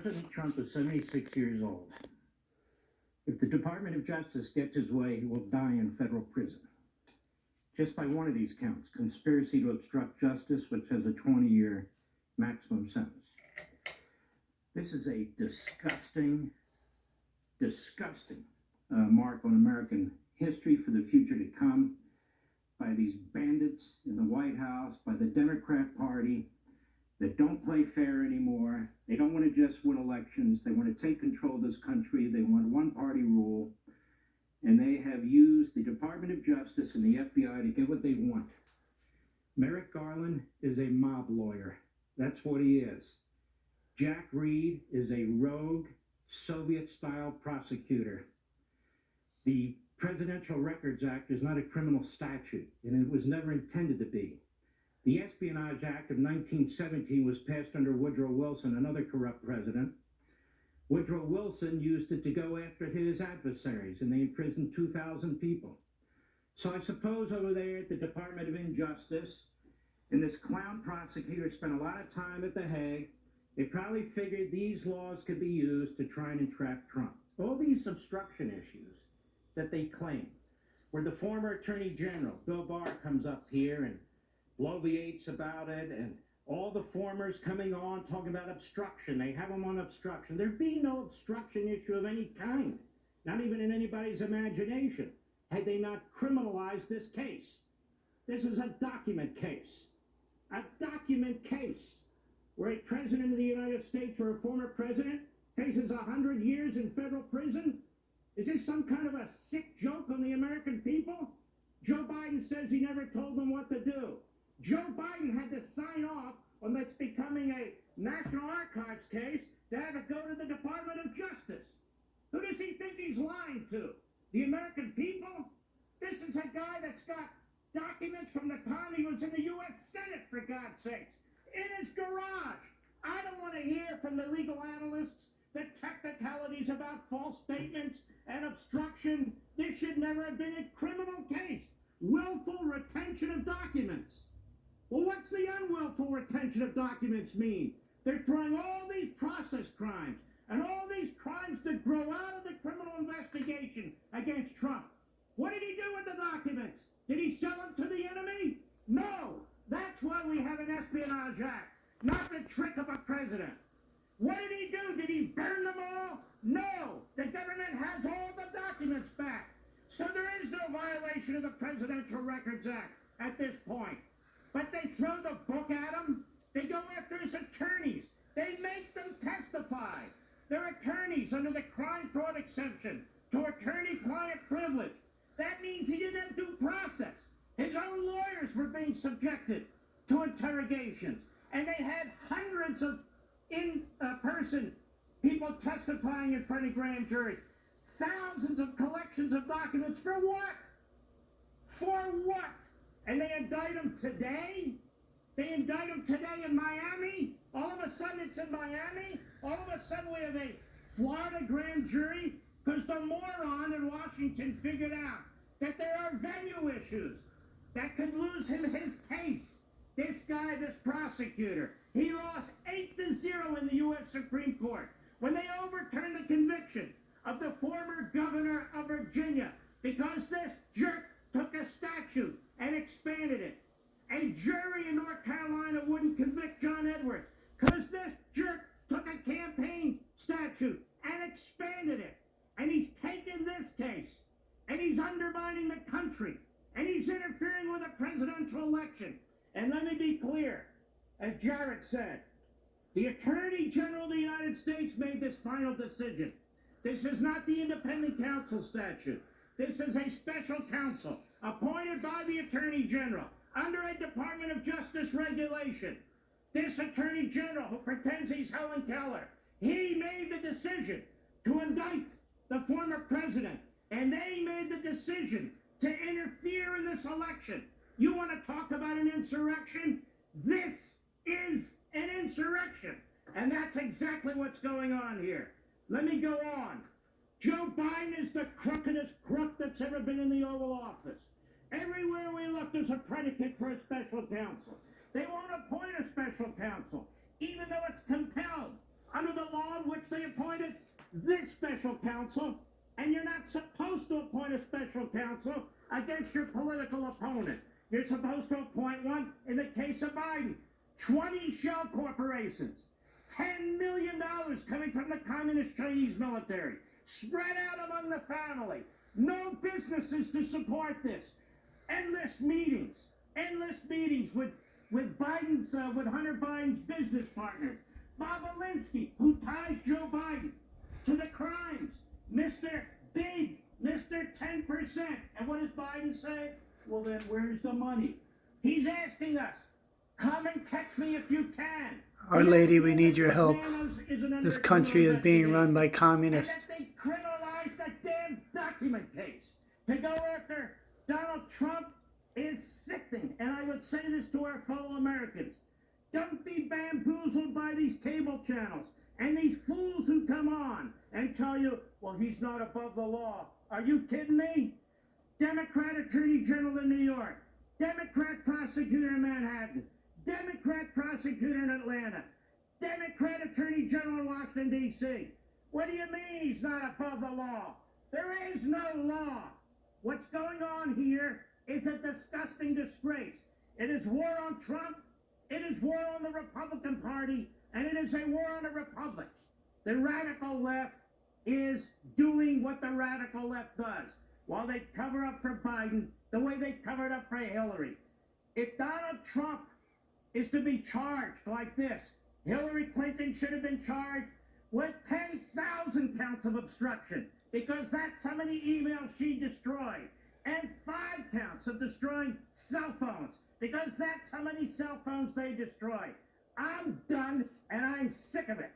President Trump is 76 years old. If the Department of Justice gets his way, he will die in federal prison. Just by one of these counts, conspiracy to obstruct justice, which has a 20-year maximum sentence. This is a disgusting mark on American history for the future to come by these bandits in the White House, by the Democrat Party that don't play fair anymore. They don't want to just win elections. They want to take control of this country. They want one-party rule. And they have used the Department of Justice and the FBI to get what they want. Merrick Garland is a mob lawyer. That's what he is. Jack Reed is a rogue Soviet-style prosecutor. The Presidential Records Act is not a criminal statute, and it was never intended to be. The Espionage Act of 1917 was passed under Woodrow Wilson, another corrupt president. Woodrow Wilson used it to go after his adversaries, and they imprisoned 2,000 people. So I suppose over there at the Department of Injustice, and this clown prosecutor spent a lot of time at The Hague. They probably figured these laws could be used to try and entrap Trump. All these obstruction issues that they claim, where the former Attorney General, Bill Barr, comes up here and bloviates about it, and all the formers coming on talking about obstruction. They have them on obstruction. There'd be no obstruction issue of any kind, not even in anybody's imagination, had they not criminalized this case. This is a document case. A document case where a president of the United States or a former president faces 100 years in federal prison. Is this some kind of a sick joke on the American people? Joe Biden says he never told them what to do. Joe Biden had to sign off on that's becoming a National Archives case to have it go to the Department of Justice. Who does he think he's lying to? The American people? This is a guy that's got documents from the time he was in the U.S. Senate, for God's sakes, in his garage. I don't want to hear from the legal analysts the technicalities about false statements and obstruction. This should never have been a criminal case. Willful retention of documents. Well, what's the unwillful retention of documents mean? They're throwing all these process crimes and all these crimes that grow out of the criminal investigation against Trump. What did he do with the documents? Did he sell them to the enemy? No. That's why we have an Espionage Act, not the trick of a president. What did he do? Did he burn them all? No. The government has all the documents back. So there is no violation of the Presidential Records Act at this point. But they throw the book at him. They go after his attorneys. They make them testify. They're attorneys under the crime fraud exception to attorney-client privilege. That means he didn't have due process. His own lawyers were being subjected to interrogations. And they had hundreds of in-person people testifying in front of grand juries. Thousands of collections of documents for what? For what? And they indict him today? They indict him today in Miami? All of a sudden it's in Miami? All of a sudden we have a Florida grand jury? Because the moron in Washington figured out that there are venue issues that could lose him his case. This guy, this prosecutor, he lost 8-0 in the U.S. Supreme Court when they overturned the conviction of the former governor of Virginia because this jerk took a statute and expanded it. A jury in North Carolina wouldn't convict John Edwards because this jerk took a campaign statute and expanded it. And he's taken this case and he's undermining the country and he's interfering with a presidential election. And let me be clear, as Jarrett said, the Attorney General of the United States made this final decision. This is not the independent counsel statute. This is a special counsel appointed by the Attorney General under a Department of Justice regulation. This Attorney General, who pretends he's Helen Keller, he made the decision to indict the former president, and they made the decision to interfere in this election. You want to talk about an insurrection? This is an insurrection, and that's exactly what's going on here. Let me go on. Joe Biden is the crookedest crook that's ever been in the Oval Office. Everywhere we look, there's a predicate for a special counsel. They won't appoint a special counsel, even though it's compelled under the law in which they appointed this special counsel, and you're not supposed to appoint a special counsel against your political opponent. You're supposed to appoint one in the case of Biden. 20 shell corporations, $10 million coming from the communist Chinese military, spread out among the family, no businesses to support this. Endless meetings with Biden's, with Hunter Biden's business partners. Bob Alinsky, who ties Joe Biden to the crimes. Mr. Big, Mr. 10%. And what does Biden say? Well, then where's the money? He's asking us, come and catch me if you can. Our Lady, we need your help. This country is being run by communists. And that they criminalized that damn document case. To go after Donald Trump is sickening. And I would say this to our fellow Americans. Don't be bamboozled by these cable channels and these fools who come on and tell you, well, he's not above the law. Are you kidding me? Democrat Attorney General in New York, Democrat prosecutor in Manhattan, Democrat prosecutor in Atlanta, Democrat Attorney General in Washington, D.C. What do you mean he's not above the law? There is no law. What's going on here is a disgusting disgrace. It is war on Trump, it is war on the Republican Party, and it is a war on the Republic. The radical left is doing what the radical left does. While they cover up for Biden the way they covered up for Hillary. If Donald Trump is to be charged like this, Hillary Clinton should have been charged with 10,000 counts of obstruction because that's how many emails she destroyed, and 5 counts of destroying cell phones because that's how many cell phones they destroyed. I'm done and I'm sick of it.